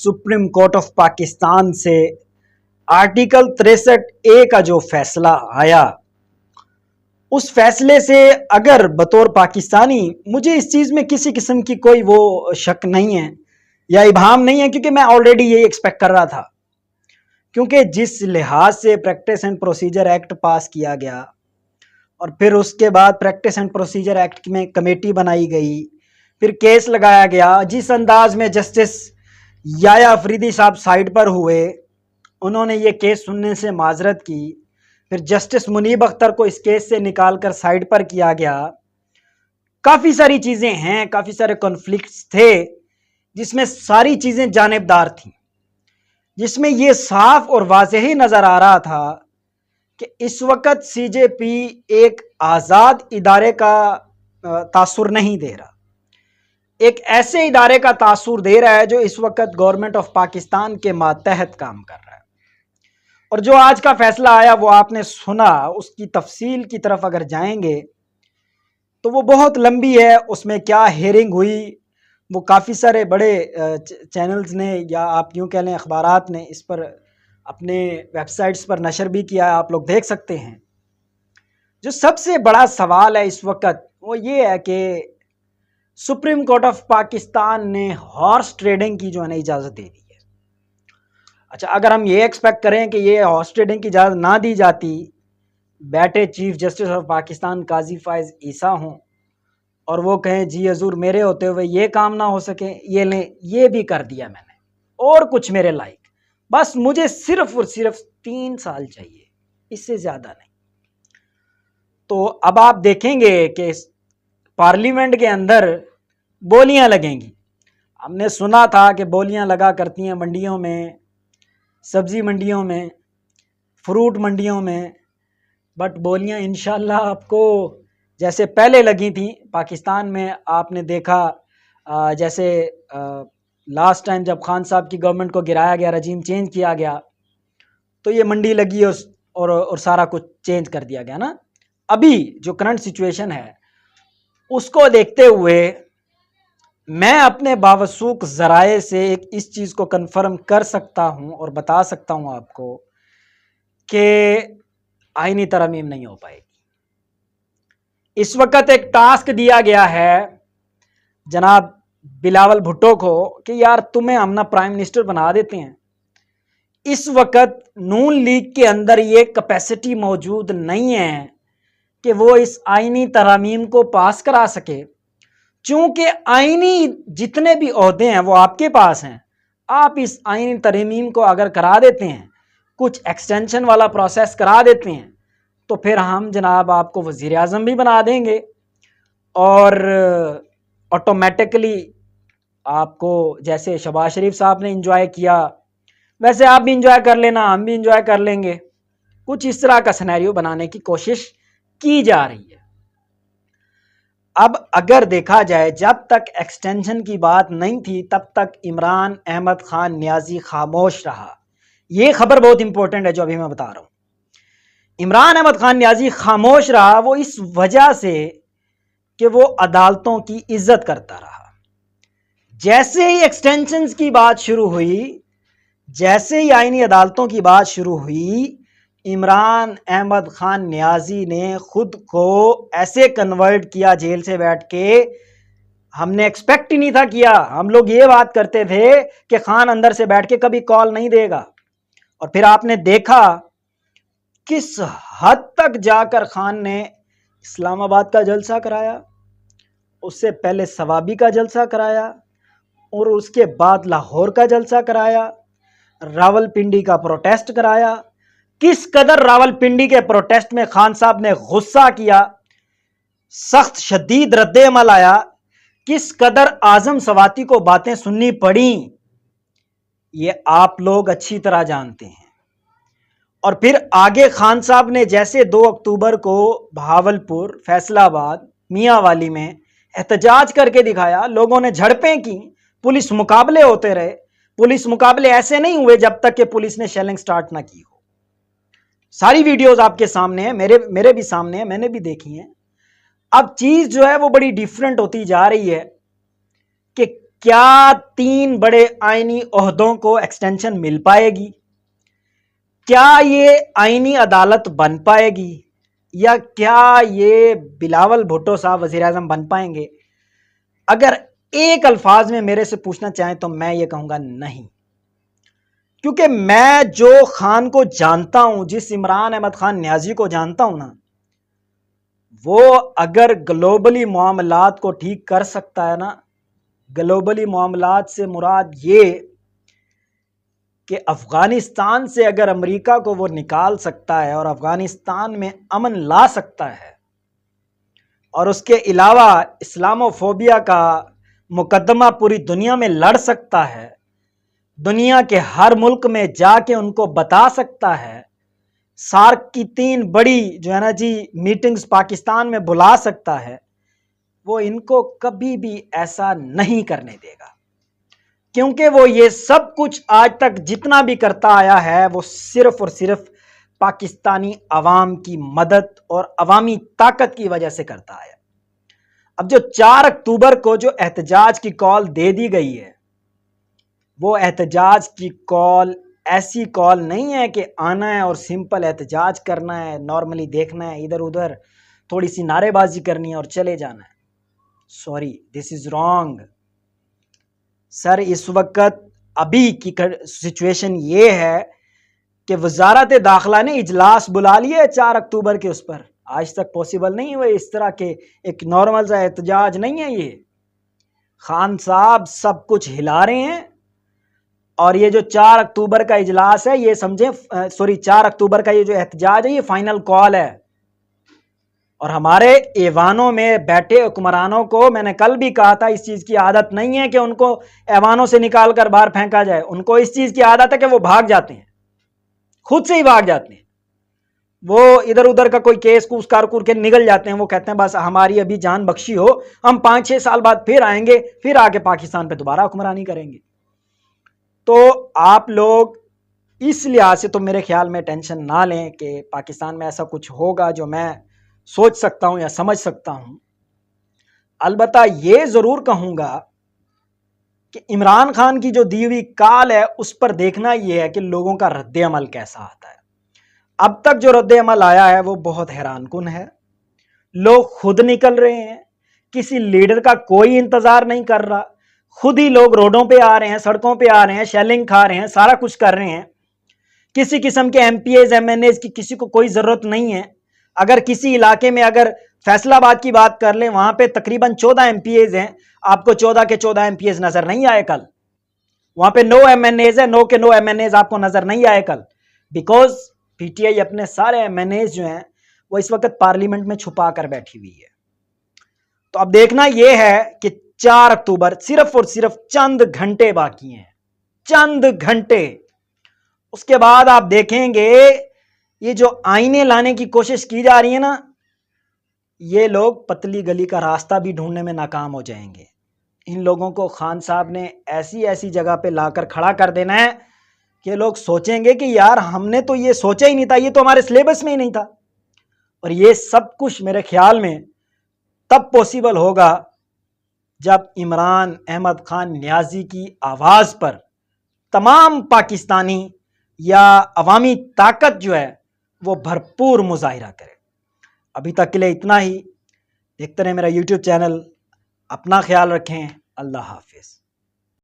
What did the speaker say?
Supreme court of Pakistan से article 63A का जो फैसला आया, उस फैसले से अगर बतौर पाकिस्तानी मुझे इस चीज़ में किसी किस्म की कोई वो शक नहीं है या इबाहम नहीं है, क्योंकि मैं ऑलरेडी यही एक्सपेक्ट कर रहा था। क्योंकि जिस लिहाज से प्रैक्टिस एंड प्रोसीजर एक्ट पास किया गया और फिर उसके बाद प्रैक्टिस एंड प्रोसीजर एक्ट में कमेटी बनाई गई, फिर केस लगाया गया, जिस अंदाज में जस्टिस याया अफरीदी साहब साइड पर हुए, उन्होंने ये केस सुनने से माजरत की, फिर जस्टिस मुनीब अख्तर को इस केस से निकालकर साइड पर किया गया। काफ़ी सारी चीज़ें हैं, काफ़ी सारे कॉन्फ्लिक्ट्स थे जिसमें सारी चीज़ें जानिबदार थीं, जिसमें ये साफ और वाज़ेह ही नज़र आ रहा था कि इस वक्त सीजेपी एक आज़ाद इदारे का तासुर नहीं दे रहा, एक ऐसे इदारे का तासुर दे रहा है जो इस वक्त गवर्नमेंट ऑफ पाकिस्तान के मातहत काम कर रहा है। और जो आज का फैसला आया वो आपने सुना, उसकी तफसील की तरफ अगर जाएंगे तो वो बहुत लंबी है। उसमें क्या हेयरिंग हुई, वो काफ़ी सारे बड़े चैनल्स ने या आप यूँ कह लें अखबारात ने इस पर अपने वेबसाइट्स पर नशर भी किया है, आप लोग देख सकते हैं। जो सबसे बड़ा सवाल है इस वक्त वो ये है कि सुप्रीम कोर्ट ऑफ पाकिस्तान ने हॉर्स ट्रेडिंग की जो है ना इजाज़त दे दी है। अच्छा, अगर हम ये एक्सपेक्ट करें कि ये हॉर्स ट्रेडिंग की इजाज़त ना दी जाती, बैठे चीफ जस्टिस ऑफ पाकिस्तान काजी फायज ईसा हों और वो कहें जी हजूर मेरे होते हुए ये काम ना हो सके, ये लें, ये भी कर दिया मैंने और कुछ मेरे लायक, बस मुझे सिर्फ और सिर्फ 3 साल चाहिए, इससे ज़्यादा नहीं। तो अब आप देखेंगे कि पार्लियामेंट के अंदर बोलियां लगेंगी। हमने सुना था कि बोलियां लगा करती हैं मंडियों में, सब्ज़ी मंडियों में, फ्रूट मंडियों में, बट बोलियां इंशाल्लाह आपको जैसे पहले लगी थी पाकिस्तान में। आपने देखा जैसे लास्ट टाइम जब खान साहब की गवर्नमेंट को गिराया गया, रजीम चेंज किया गया, तो ये मंडी लगी और सारा कुछ चेंज कर दिया गया ना। अभी जो करंट सिचुएशन है उसको देखते हुए मैं अपने बावसूख ज़राए से एक इस चीज़ को कन्फर्म कर सकता हूँ और बता सकता हूँ आपको कि आईनी तरमीम नहीं हो पाएगी। इस वक्त एक टास्क दिया गया है जनाब बिलावल भुट्टो को कि यार तुम्हें हम ना प्राइम मिनिस्टर बना देते हैं। इस वक्त नून लीग के अंदर ये कैपेसिटी मौजूद नहीं है कि वो इस आईनी तरमीम को पास करा सके, चूंकि आईनी जितने भी ओहदे हैं वो आपके पास हैं। आप इस आईनी तरमीम को अगर करा देते हैं, कुछ एक्सटेंशन वाला प्रोसेस करा देते हैं, तो फिर हम जनाब आपको वज़ीर आज़म भी बना देंगे और ऑटोमेटिकली आपको जैसे शहबाज शरीफ साहब ने इंजॉय किया वैसे आप भी इंजॉय कर लेना, हम भी इंजॉय कर लेंगे। कुछ इस तरह का सिनेरियो बनाने की कोशिश की जा रही है। अब अगर देखा जाए, जब तक एक्सटेंशन की बात नहीं थी तब तक इमरान अहमद खान नियाजी खामोश रहा। ये खबर बहुत इंपॉर्टेंट है जो अभी मैं बता रहा हूं। इमरान अहमद खान नियाजी खामोश रहा वो इस वजह से कि वो अदालतों की इज्जत करता रहा। जैसे ही एक्सटेंशंस की बात शुरू हुई, जैसे ही आईनी अदालतों की बात शुरू हुई, इमरान अहमद खान नियाजी ने खुद को ऐसे कन्वर्ट किया जेल से बैठ के, हमने एक्सपेक्ट ही नहीं था किया। हम लोग ये बात करते थे कि खान अंदर से बैठ के कभी कॉल नहीं देगा, और फिर आपने देखा किस हद तक जाकर खान ने इस्लामाबाद का जलसा कराया, उससे पहले सवाबी का जलसा कराया और उसके बाद लाहौर का जलसा कराया, रावलपिंडी का प्रोटेस्ट कराया। किस कदर रावलपिंडी के प्रोटेस्ट में खान साहब ने गुस्सा किया, सख्त शदीद रद्द-ए-अमल आया, किस कदर आजम सवाती को बातें सुननी पड़ी, ये आप लोग अच्छी तरह जानते हैं। और फिर आगे खान साहब ने जैसे 2 अक्टूबर को भावलपुर, फैसलाबाद, मियांवाली में एहतजाज करके दिखाया, लोगों ने झड़पें की, पुलिस मुकाबले होते रहे। पुलिस मुकाबले ऐसे नहीं हुए जब तक कि पुलिस ने शेलिंग स्टार्ट ना की हो। सारी वीडियोस आपके सामने है, मेरे भी सामने है, मैंने भी देखी है। अब चीज जो है वो बड़ी डिफरेंट होती जा रही है कि کیا 3 بڑے آئینی عہدوں کو ایکسٹینشن مل پائے گی؟ کیا یہ آئینی عدالت بن پائے گی؟ یا کیا یہ بلاول بھٹو صاحب وزیر اعظم بن پائیں گے؟ اگر ایک الفاظ میں میرے سے پوچھنا چاہیں تو میں یہ کہوں گا نہیں، کیونکہ میں جو خان کو جانتا ہوں، جس عمران احمد خان نیازی کو جانتا ہوں نا، وہ اگر گلوبلی معاملات کو ٹھیک کر سکتا ہے نا، گلوبلی معاملات سے مراد یہ کہ افغانستان سے اگر امریکہ کو وہ نکال سکتا ہے اور افغانستان میں امن لا سکتا ہے، اور اس کے علاوہ اسلامو فوبیا کا مقدمہ پوری دنیا میں لڑ سکتا ہے، دنیا کے ہر ملک میں جا کے ان کو بتا سکتا ہے، سارک کی 3 بڑی جو ہے نا جی میٹنگز پاکستان میں بلا سکتا ہے، وہ ان کو کبھی بھی ایسا نہیں کرنے دے گا، کیونکہ وہ یہ سب کچھ آج تک جتنا بھی کرتا آیا ہے وہ صرف اور صرف پاکستانی عوام کی مدد اور عوامی طاقت کی وجہ سے کرتا آیا۔ اب جو 4 اکتوبر کو جو احتجاج کی کال دے دی گئی ہے، وہ احتجاج کی کال ایسی کال نہیں ہے کہ آنا ہے اور سمپل احتجاج کرنا ہے، نارملی دیکھنا ہے، ادھر ادھر تھوڑی سی نعرے بازی کرنی ہے اور چلے جانا ہے۔ سوری، دس از رانگ سر۔ اس وقت ابھی کی سچویشن یہ ہے کہ وزارت داخلہ نے اجلاس بلا لیا ہے 4 اکتوبر کے، اس پر آج تک پوسیبل نہیں ہوئے اس طرح کے ایک نارمل سا احتجاج نہیں ہے یہ۔ خان صاحب سب کچھ ہلا رہے ہیں، اور یہ جو 4 اکتوبر کا اجلاس ہے یہ سمجھیں 4 اکتوبر کا یہ جو احتجاج ہے یہ فائنل کال ہے، اور ہمارے ایوانوں میں بیٹھے حکمرانوں کو میں نے کل بھی کہا تھا اس چیز کی عادت نہیں ہے کہ ان کو ایوانوں سے نکال کر باہر پھینکا جائے، ان کو اس چیز کی عادت ہے کہ وہ بھاگ جاتے ہیں، خود سے ہی بھاگ جاتے ہیں، وہ ادھر ادھر کا کوئی کیس کوس کار کے نگل جاتے ہیں، وہ کہتے ہیں بس ہماری ابھی جان بخشی ہو، ہم 5-6 سال بعد پھر آئیں گے، پھر آ کے پاکستان پہ دوبارہ حکمرانی کریں گے۔ تو آپ لوگ اس لحاظ سے تو میرے خیال میں ٹینشن نہ لیں کہ پاکستان میں ایسا کچھ ہوگا جو میں سوچ سکتا ہوں یا سمجھ سکتا ہوں۔ البتہ یہ ضرور کہوں گا کہ عمران خان کی جو دی ہوئی کال ہے اس پر دیکھنا یہ ہے کہ لوگوں کا رد عمل کیسا آتا ہے۔ اب تک جو رد عمل آیا ہے وہ بہت حیران کن ہے، لوگ خود نکل رہے ہیں، کسی لیڈر کا کوئی انتظار نہیں کر رہا، خود ہی لوگ روڈوں پہ آ رہے ہیں، سڑکوں پہ آ رہے ہیں، شیلنگ کھا رہے ہیں، سارا کچھ کر رہے ہیں۔ کسی قسم کے MPAs MNAs کی کسی کو کوئی ضرورت نہیں ہے۔ اگر کسی علاقے میں اگر فیصل آباد کی بات کر لیں، وہاں پہ تقریباً 14 ایم پی ایز ہیں، آپ کو 14 کے 14 ایم پی ایز نظر نہیں آئے کل۔ وہاں پہ 9 ایم این ایز ہیں، 9 کے 9 ایم این ایز آپ کو نظر نہیں آئے کل، بیکوز پی ٹی آئی اپنے سارے ایم این ایز جو ہیں وہ اس وقت پارلیمنٹ میں چھپا کر بیٹھی ہوئی ہے۔ تو اب دیکھنا یہ ہے کہ 4 اکتوبر صرف اور صرف چند گھنٹے باقی ہیں، چند گھنٹے، اس کے بعد آپ دیکھیں گے یہ جو آئینے لانے کی کوشش کی جا رہی ہے نا، یہ لوگ پتلی گلی کا راستہ بھی ڈھونڈنے میں ناکام ہو جائیں گے۔ ان لوگوں کو خان صاحب نے ایسی ایسی جگہ پہ لا کر کھڑا کر دینا ہے کہ لوگ سوچیں گے کہ یار ہم نے تو یہ سوچا ہی نہیں تھا، یہ تو ہمارے سلیبس میں ہی نہیں تھا۔ اور یہ سب کچھ میرے خیال میں تب پوسیبل ہوگا جب عمران احمد خان نیازی کی آواز پر تمام پاکستانی یا عوامی طاقت جو ہے وہ بھرپور مظاہرہ کرے۔ ابھی تک کے لیے اتنا ہی، دیکھتے رہیں میرا یوٹیوب چینل، اپنا خیال رکھیں، اللہ حافظ۔